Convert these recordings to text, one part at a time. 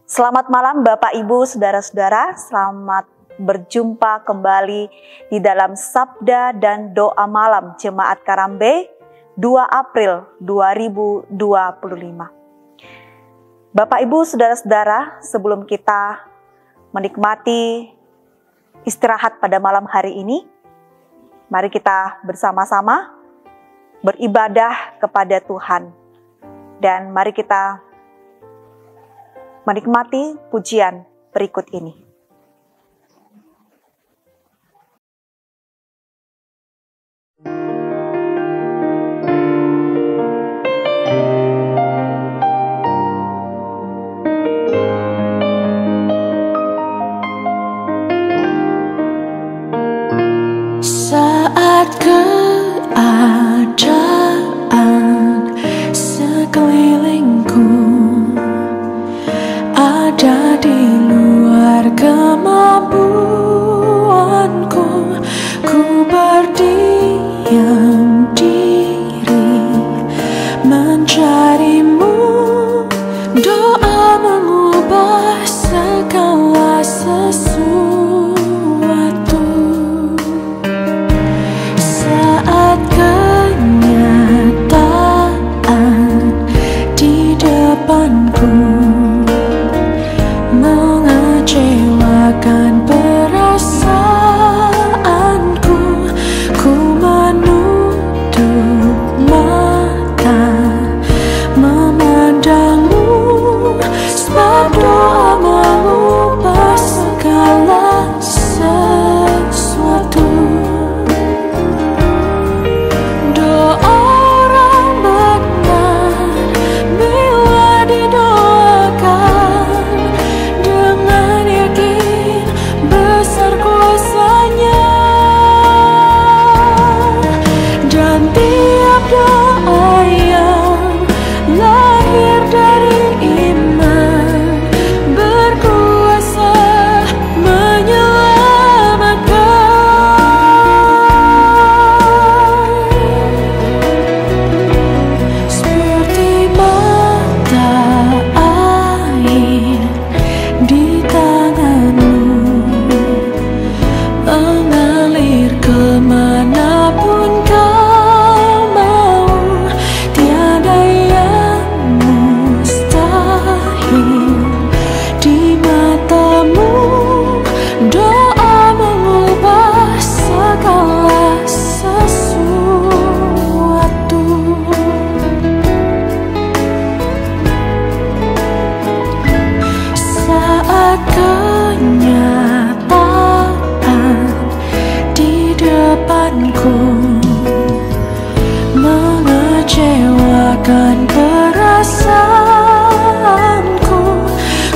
Selamat malam Bapak Ibu, Saudara-saudara. Selamat berjumpa kembali di dalam Sabda dan Doa Malam Jemaat Karambe 2 April 2025. Bapak Ibu, Saudara-saudara, sebelum kita menikmati istirahat pada malam hari ini, mari kita bersama-sama beribadah kepada Tuhan. Dan mari kita menikmati pujian berikut ini. Saat keadaan sekelilingku ada di luar kemampuanku, ku berdiam diri mencarimu. Doa mengubah segala sesuatu. Saat kenyataan di depanku mengecewakan perasaanku, ku menutup mata memandangmu, sebab doa mengubah segala sesuatu. Doa orang benar bila didoakan dengan yakin besar kuasanya, dan tiap doa yang lahir dari iman berkuasa menyelamatkan. Seperti mata air di tanganmu, mengalir kemanapun kau mau. Tiada yang mustahil di matamu. Doa mengubah segala sesuatu. Saat kenyataan di depanku mengecewakan perasaanku,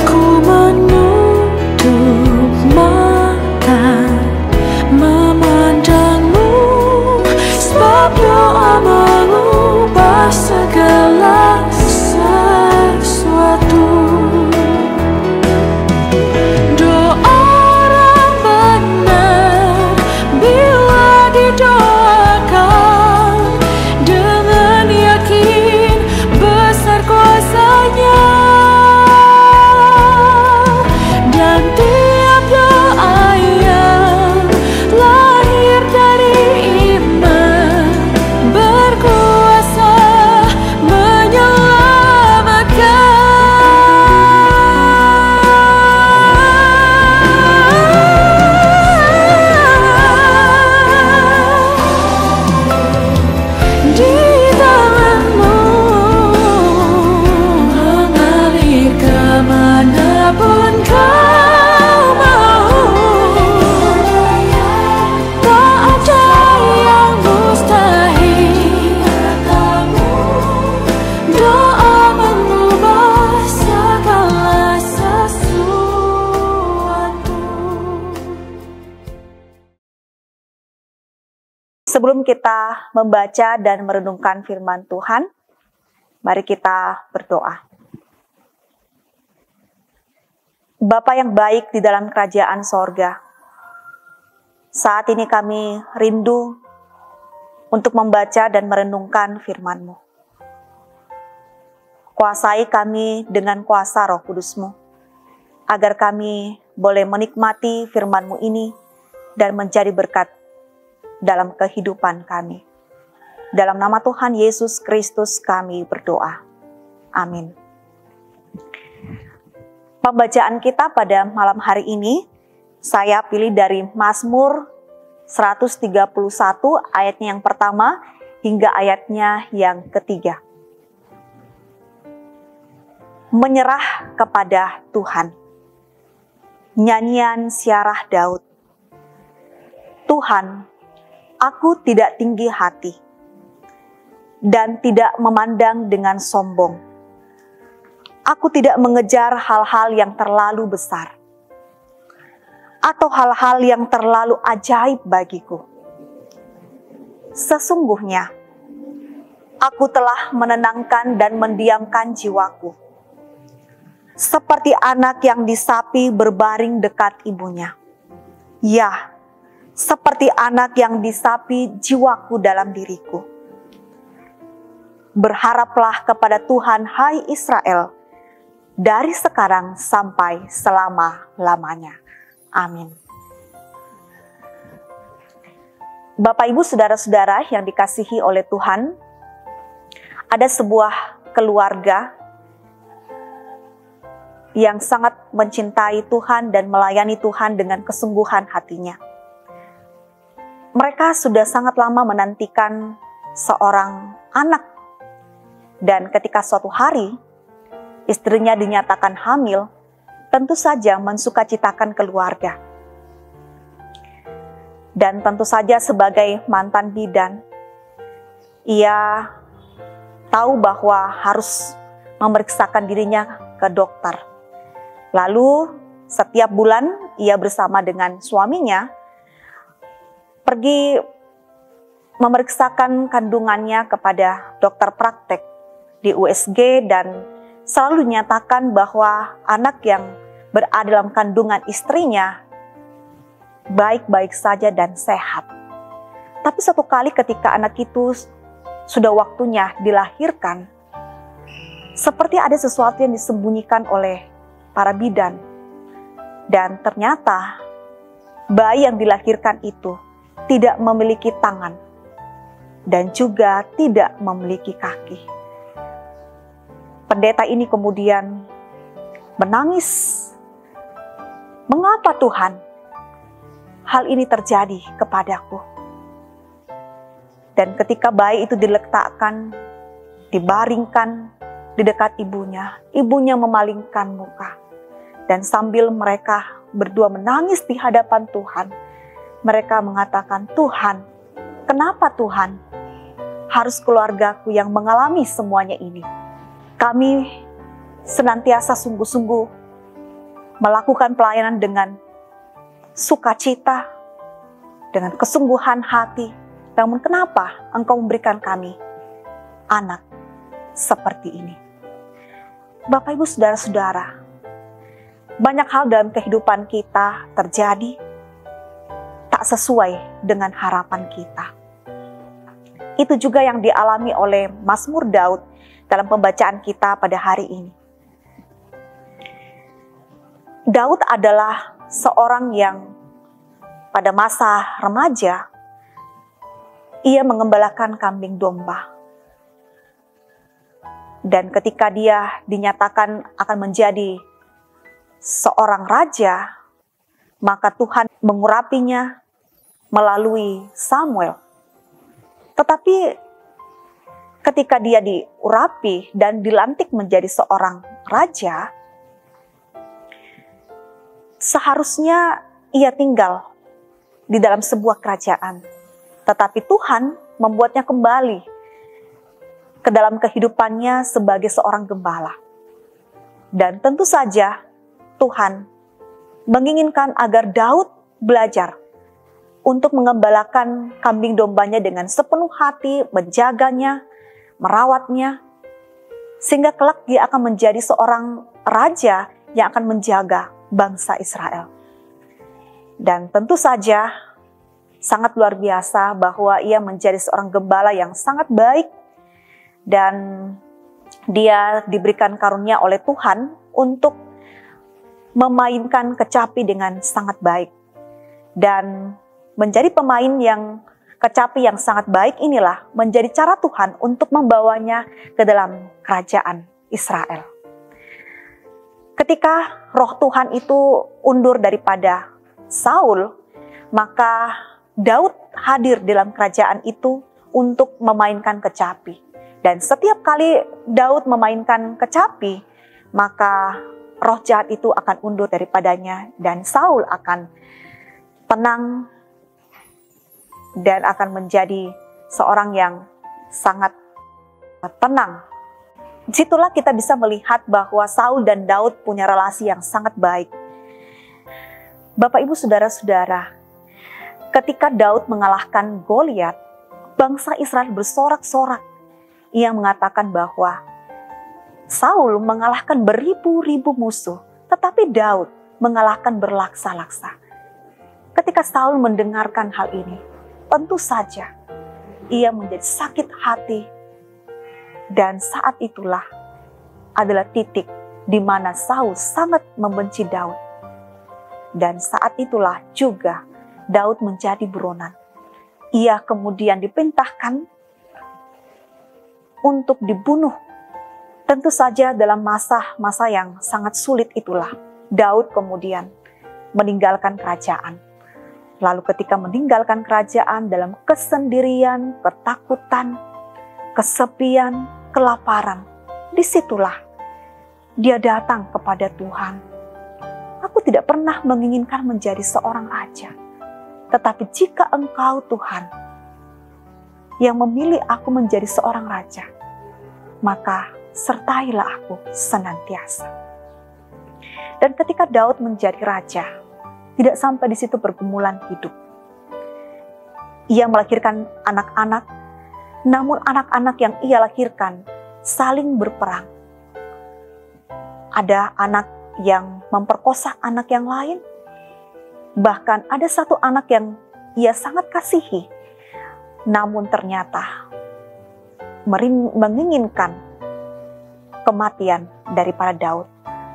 ku menutup mata memandangmu, sebab doa mengubah segala sesuatu. Doa orang benar bila didoakan dengan yakin besar kuasanya, dan tiap doa yang lahir dari iman berkuasa menyelamatkan. Di tanganmu mengalir kemanapun kau mau. Tak ada yang mustahil. Doa mengubah segala sesuatu. Sebelum kita membaca dan merenungkan firman Tuhan, mari kita berdoa. Bapa yang baik di dalam kerajaan sorga, saat ini kami rindu untuk membaca dan merenungkan firman-Mu. Kuasai kami dengan kuasa Roh Kudus-Mu, agar kami boleh menikmati firman-Mu ini dan menjadi berkat dalam kehidupan kami. Dalam nama Tuhan Yesus Kristus kami berdoa. Amin. Pembacaan kita pada malam hari ini, saya pilih dari Mazmur 131 ayatnya yang pertama hingga ayatnya yang ketiga. Menyerah kepada Tuhan. Nyanyian Syarah Daud. Tuhan, aku tidak tinggi hati dan tidak memandang dengan sombong. Aku tidak mengejar hal-hal yang terlalu besar atau hal-hal yang terlalu ajaib bagiku. Sesungguhnya, aku telah menenangkan dan mendiamkan jiwaku, seperti anak yang disapi berbaring dekat ibunya. Ya, seperti anak yang disapi jiwaku dalam diriku. Berharaplah kepada Tuhan, hai Israel, dari sekarang sampai selama-lamanya. Amin. Bapak, Ibu, saudara-saudara yang dikasihi oleh Tuhan, ada sebuah keluarga yang sangat mencintai Tuhan dan melayani Tuhan dengan kesungguhan hatinya. Mereka sudah sangat lama menantikan seorang anak. Dan ketika suatu hari istrinya dinyatakan hamil, tentu saja mensukacitakan keluarga. Dan tentu saja sebagai mantan bidan, ia tahu bahwa harus memeriksakan dirinya ke dokter. Lalu setiap bulan ia bersama dengan suaminya pergi memeriksakan kandungannya kepada dokter praktek di USG dan selalu dinyatakan bahwa anak yang berada dalam kandungan istrinya baik-baik saja dan sehat. Tapi suatu kali ketika anak itu sudah waktunya dilahirkan, seperti ada sesuatu yang disembunyikan oleh para bidan. Dan ternyata bayi yang dilahirkan itu tidak memiliki tangan dan juga tidak memiliki kaki. Pendeta ini kemudian menangis. Mengapa Tuhan hal ini terjadi kepadaku? Dan ketika bayi itu diletakkan, dibaringkan di dekat ibunya, ibunya memalingkan muka. Dan sambil mereka berdua menangis di hadapan Tuhan, mereka mengatakan, Tuhan, kenapa Tuhan harus keluargaku yang mengalami semuanya ini? Kami senantiasa sungguh-sungguh melakukan pelayanan dengan sukacita, dengan kesungguhan hati. Namun kenapa Engkau memberikan kami anak seperti ini? Bapak, Ibu, saudara-saudara, banyak hal dalam kehidupan kita terjadi tak sesuai dengan harapan kita. Itu juga yang dialami oleh Mazmur Daud dalam pembacaan kita pada hari ini. Daud adalah seorang yang pada masa remaja, ia mengembalakan kambing domba. Dan ketika dia dinyatakan akan menjadi seorang raja, maka Tuhan mengurapinya melalui Samuel. Tetapi ketika dia diurapi dan dilantik menjadi seorang raja, seharusnya ia tinggal di dalam sebuah kerajaan. Tetapi Tuhan membuatnya kembali ke dalam kehidupannya sebagai seorang gembala. Dan tentu saja Tuhan menginginkan agar Daud belajar untuk mengembalakan kambing dombanya dengan sepenuh hati, menjaganya, merawatnya, sehingga kelak dia akan menjadi seorang raja yang akan menjaga bangsa Israel. Dan tentu saja sangat luar biasa bahwa ia menjadi seorang gembala yang sangat baik dan dia diberikan karunia oleh Tuhan untuk memainkan kecapi dengan sangat baik. Dan menjadi pemain yang kecapi yang sangat baik inilah menjadi cara Tuhan untuk membawanya ke dalam kerajaan Israel. Ketika roh Tuhan itu undur daripada Saul, maka Daud hadir dalam kerajaan itu untuk memainkan kecapi. Dan setiap kali Daud memainkan kecapi, maka roh jahat itu akan undur daripadanya dan Saul akan tenang dan akan menjadi seorang yang sangat tenang. Disitulah kita bisa melihat bahwa Saul dan Daud punya relasi yang sangat baik. Bapak, Ibu, Saudara-saudara, ketika Daud mengalahkan Goliat, bangsa Israel bersorak-sorak. Ia mengatakan bahwa Saul mengalahkan beribu-ribu musuh, tetapi Daud mengalahkan berlaksa-laksa. Ketika Saul mendengarkan hal ini, tentu saja ia menjadi sakit hati. Dan saat itulah adalah titik di mana Saul sangat membenci Daud. Dan saat itulah juga Daud menjadi buronan. Ia kemudian diperintahkan untuk dibunuh. Tentu saja dalam masa-masa yang sangat sulit itulah Daud kemudian meninggalkan kerajaan. Lalu ketika meninggalkan kerajaan dalam kesendirian, ketakutan, kesepian, kelaparan, disitulah dia datang kepada Tuhan. Aku tidak pernah menginginkan menjadi seorang raja. Tetapi jika Engkau Tuhan yang memilih aku menjadi seorang raja, maka sertailah aku senantiasa. Dan ketika Daud menjadi raja, tidak sampai di situ pergumulan hidup. Ia melahirkan anak-anak, namun anak-anak yang ia lahirkan saling berperang. Ada anak yang memperkosa anak yang lain. Bahkan ada satu anak yang ia sangat kasihi, namun ternyata menginginkan kematian daripada Daud.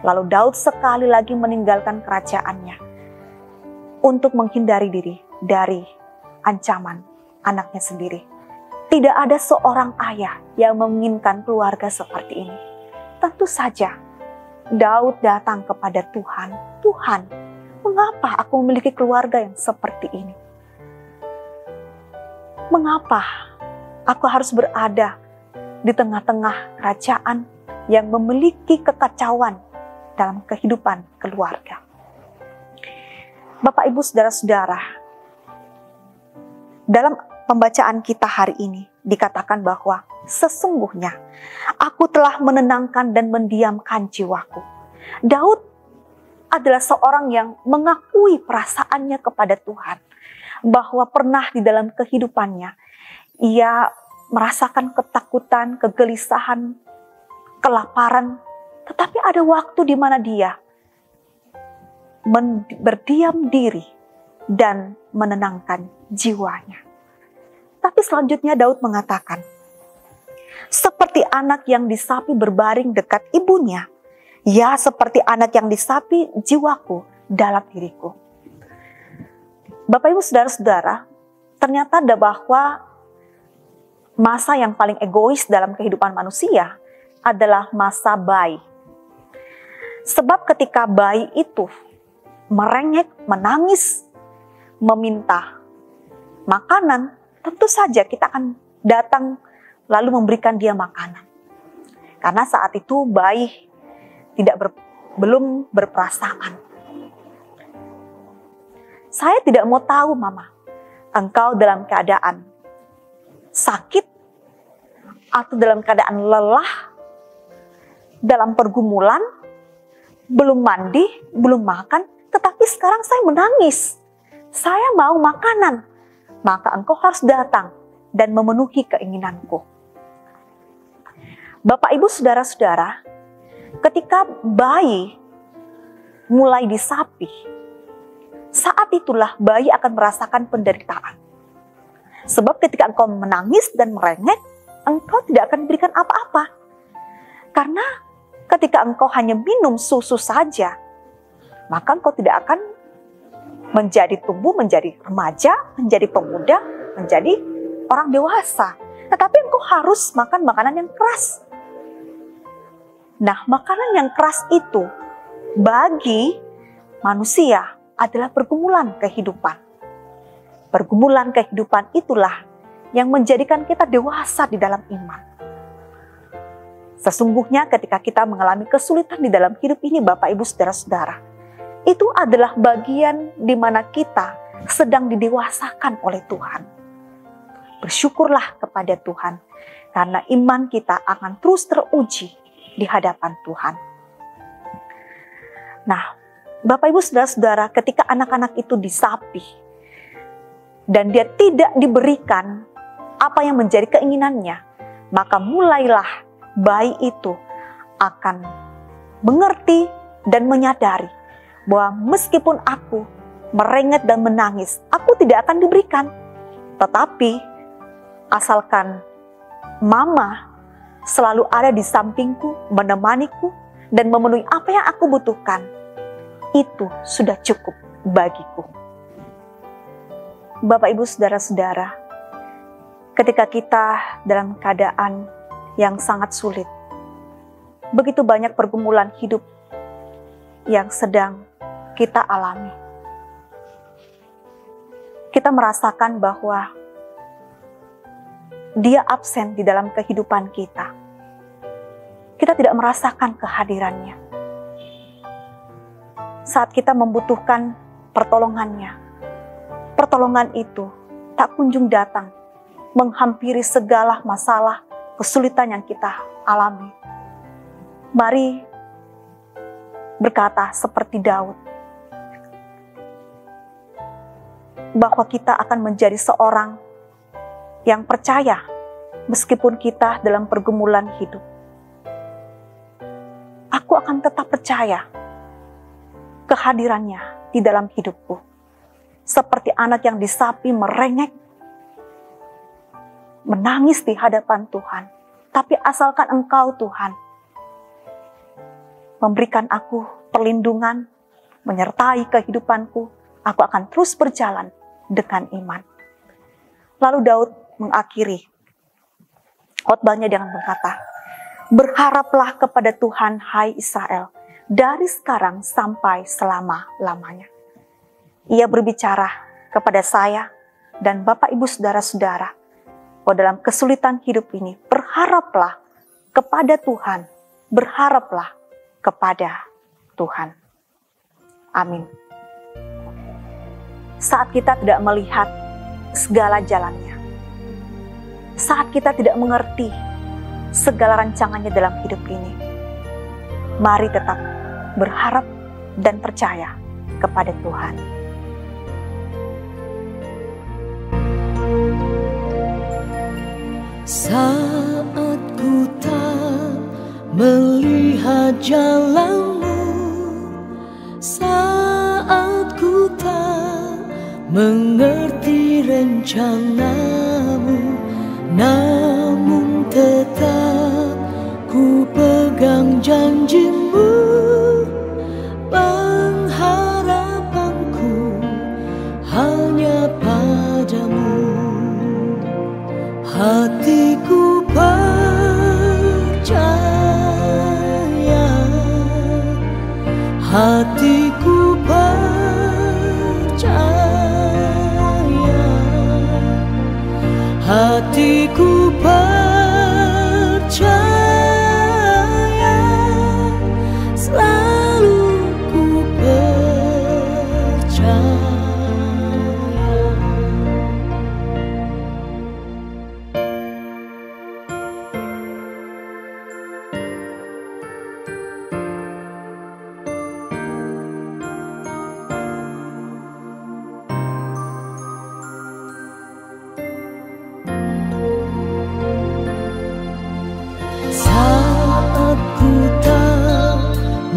Lalu Daud sekali lagi meninggalkan kerajaannya untuk menghindari diri dari ancaman anaknya sendiri. Tidak ada seorang ayah yang menginginkan keluarga seperti ini. Tentu saja Daud datang kepada Tuhan. Tuhan, mengapa aku memiliki keluarga yang seperti ini? Mengapa aku harus berada di tengah-tengah kerajaan yang memiliki kekacauan dalam kehidupan keluarga? Bapak, Ibu, Saudara-saudara, dalam pembacaan kita hari ini dikatakan bahwa sesungguhnya aku telah menenangkan dan mendiamkan jiwaku. Daud adalah seorang yang mengakui perasaannya kepada Tuhan, bahwa pernah di dalam kehidupannya ia merasakan ketakutan, kegelisahan, kelaparan, tetapi ada waktu di mana dia berdiam diri dan menenangkan jiwanya. Tapi selanjutnya Daud mengatakan, seperti anak yang disapi berbaring dekat ibunya, ya seperti anak yang disapi jiwaku dalam diriku. Bapak, Ibu, Saudara-saudara, ternyata ada bahwa masa yang paling egois dalam kehidupan manusia adalah masa bayi. Sebab ketika bayi itu merengek, menangis, meminta makanan, tentu saja kita akan datang lalu memberikan dia makanan. Karena saat itu bayi belum berperasaan. Saya tidak mau tahu, Mama, engkau dalam keadaan sakit atau dalam keadaan lelah, dalam pergumulan, belum mandi, belum makan, tetapi sekarang saya menangis. Saya mau makanan. Maka engkau harus datang dan memenuhi keinginanku. Bapak, Ibu, Saudara-saudara, ketika bayi mulai disapi, saat itulah bayi akan merasakan penderitaan. Sebab ketika engkau menangis dan merengek, engkau tidak akan diberikan apa-apa. Karena ketika engkau hanya minum susu saja, maka engkau tidak akan menjadi tumbuh, menjadi remaja, menjadi pemuda, menjadi orang dewasa. Tetapi engkau harus makan makanan yang keras. Nah, makanan yang keras itu bagi manusia adalah pergumulan kehidupan. Pergumulan kehidupan itulah yang menjadikan kita dewasa di dalam iman. Sesungguhnya ketika kita mengalami kesulitan di dalam hidup ini, Bapak, Ibu, Saudara-saudara, itu adalah bagian di mana kita sedang didewasakan oleh Tuhan. Bersyukurlah kepada Tuhan, karena iman kita akan terus teruji di hadapan Tuhan. Nah, Bapak, Ibu, Saudara-saudara, ketika anak-anak itu disapi, dan dia tidak diberikan apa yang menjadi keinginannya, maka mulailah bayi itu akan mengerti dan menyadari bahwa meskipun aku merengek dan menangis, aku tidak akan diberikan. Tetapi asalkan mama selalu ada di sampingku, menemaniku, dan memenuhi apa yang aku butuhkan, itu sudah cukup bagiku. Bapak, Ibu, Saudara-saudara, ketika kita dalam keadaan yang sangat sulit, begitu banyak pergumulan hidup yang sedang kita alami. Kita merasakan bahwa Dia absen di dalam kehidupan kita. Kita tidak merasakan kehadirannya. Saat kita membutuhkan pertolongannya, pertolongan itu tak kunjung datang, menghampiri segala masalah, kesulitan yang kita alami. Mari berkata seperti Daud, bahwa kita akan menjadi seorang yang percaya meskipun kita dalam pergumulan hidup. Aku akan tetap percaya kehadirannya di dalam hidupku. Seperti anak yang disapi merengek, menangis di hadapan Tuhan. Tapi asalkan Engkau, Tuhan, memberikan aku perlindungan, menyertai kehidupanku, aku akan terus berjalan dengan iman. Lalu Daud mengakhiri khotbahnya dengan berkata, berharaplah kepada Tuhan, hai Israel, dari sekarang sampai selama-lamanya. Ia berbicara kepada saya dan Bapak, Ibu, Saudara-saudara, bahwa dalam kesulitan hidup ini, berharaplah kepada Tuhan, berharaplah kepada Tuhan. Amin. Saat kita tidak melihat segala jalannya, saat kita tidak mengerti segala rancangannya dalam hidup ini, mari tetap berharap dan percaya kepada Tuhan. Saat ku tak melihat jalanmu, saat ku tak mengerti rencanamu, namun tetap ku pegang janjimu. Pengharapanku hanya padamu. Hatiku percaya, hatiku percaya, hatiku percaya, selalu ku percaya.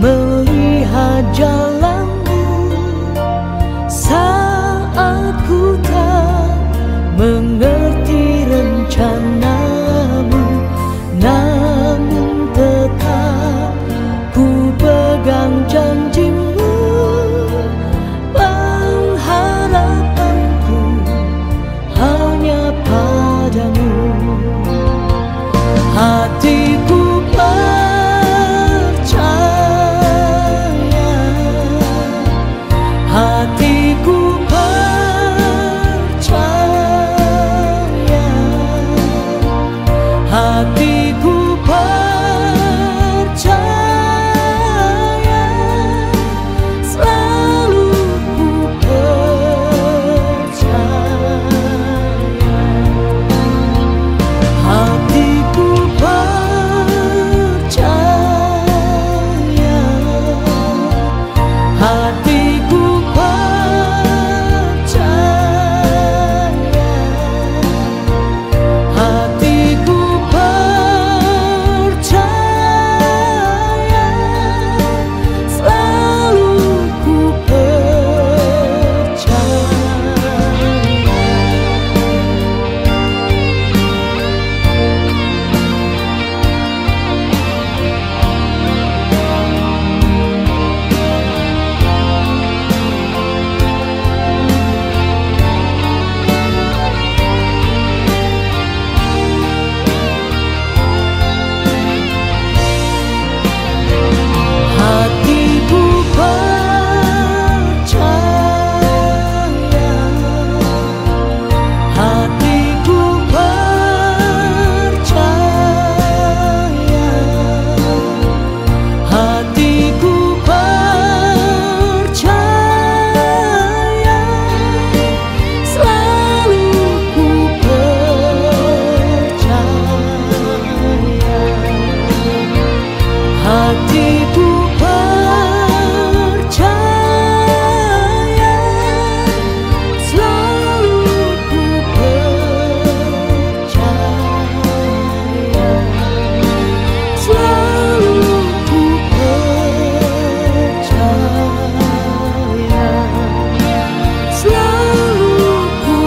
Melihat jalanmu, saat ku tak mengerti rencanamu, namun tetap ku pegang janjimu. hatiku percaya, hatiku percaya, hatiku percaya, selalu ku percaya, hatiku percaya, hatiku percaya, hatiku percaya, selalu ku hatiku percaya, hatiku percaya, hatiku percaya, selalu ku percaya, hatiku percaya, selalu ku percaya, selalu ku percaya, selalu ku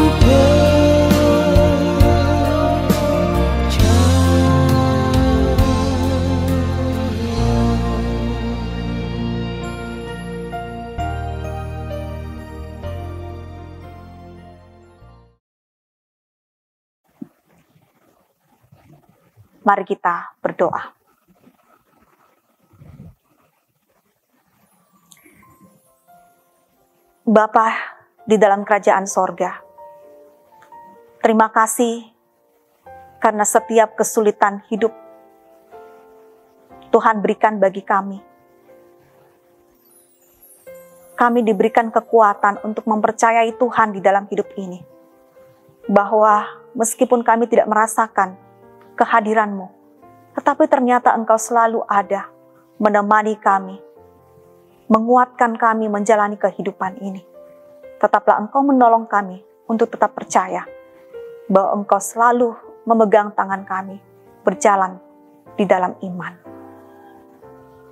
Mari kita berdoa. Bapa di dalam kerajaan sorga, terima kasih karena setiap kesulitan hidup Tuhan berikan bagi kami. Kami diberikan kekuatan untuk mempercayai Tuhan di dalam hidup ini. Bahwa meskipun kami tidak merasakan kehadiran-Mu, tetapi ternyata Engkau selalu ada, menemani kami, menguatkan kami menjalani kehidupan ini. Tetaplah Engkau menolong kami untuk tetap percaya bahwa Engkau selalu memegang tangan kami, berjalan di dalam iman.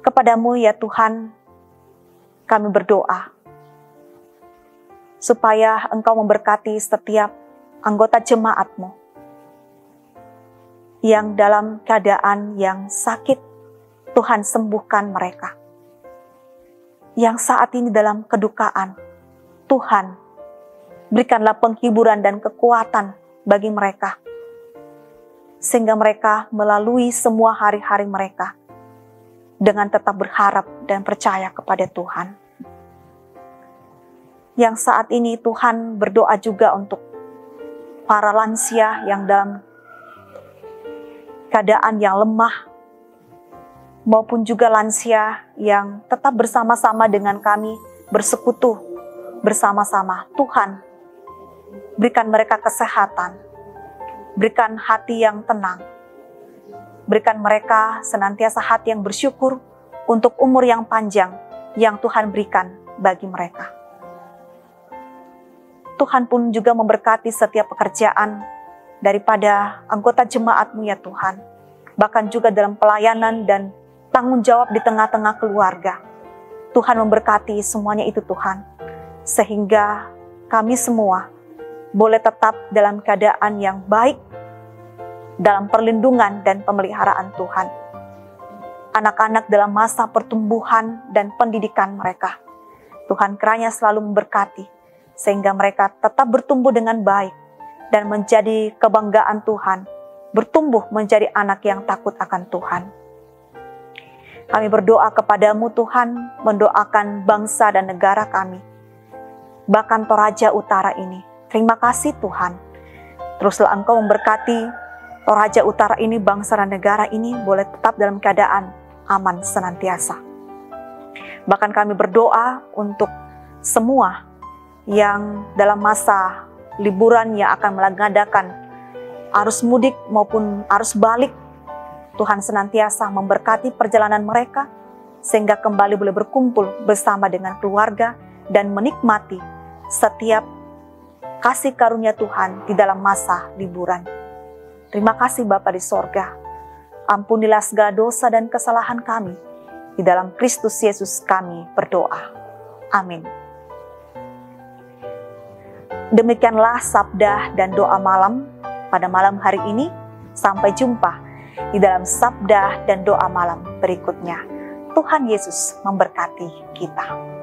Kepadamu ya Tuhan, kami berdoa, supaya Engkau memberkati setiap anggota jemaat-Mu, yang dalam keadaan yang sakit, Tuhan sembuhkan mereka. Yang saat ini dalam kedukaan, Tuhan berikanlah penghiburan dan kekuatan bagi mereka, sehingga mereka melalui semua hari-hari mereka dengan tetap berharap dan percaya kepada Tuhan. Yang saat ini Tuhan berdoa juga untuk para lansia yang dalam keadaan yang lemah, maupun juga lansia yang tetap bersama-sama dengan kami, bersekutu bersama-sama. Tuhan, berikan mereka kesehatan, berikan hati yang tenang, berikan mereka senantiasa hati yang bersyukur untuk umur yang panjang yang Tuhan berikan bagi mereka. Tuhan pun juga memberkati setiap pekerjaan daripada anggota jemaat-Mu ya Tuhan, bahkan juga dalam pelayanan dan tanggung jawab di tengah-tengah keluarga. Tuhan memberkati semuanya itu Tuhan, sehingga kami semua boleh tetap dalam keadaan yang baik, dalam perlindungan dan pemeliharaan Tuhan. Anak-anak dalam masa pertumbuhan dan pendidikan mereka, Tuhan kiranya selalu memberkati, sehingga mereka tetap bertumbuh dengan baik, dan menjadi kebanggaan Tuhan bertumbuh menjadi anak yang takut akan Tuhan. Kami berdoa kepadamu Tuhan, mendoakan bangsa dan negara kami, bahkan Toraja Utara ini. Terima kasih Tuhan, teruslah Engkau memberkati Toraja Utara ini, bangsa dan negara ini boleh tetap dalam keadaan aman senantiasa. Bahkan kami berdoa untuk semua yang dalam masa liburan yang akan mengadakan arus mudik maupun arus balik, Tuhan senantiasa memberkati perjalanan mereka sehingga kembali boleh berkumpul bersama dengan keluarga dan menikmati setiap kasih karunia Tuhan di dalam masa liburan. Terima kasih Bapa di sorga. Ampunilah segala dosa dan kesalahan kami. Di dalam Kristus Yesus kami berdoa. Amin. Demikianlah sabda dan doa malam pada malam hari ini. Sampai jumpa di dalam sabda dan doa malam berikutnya. Tuhan Yesus memberkati kita.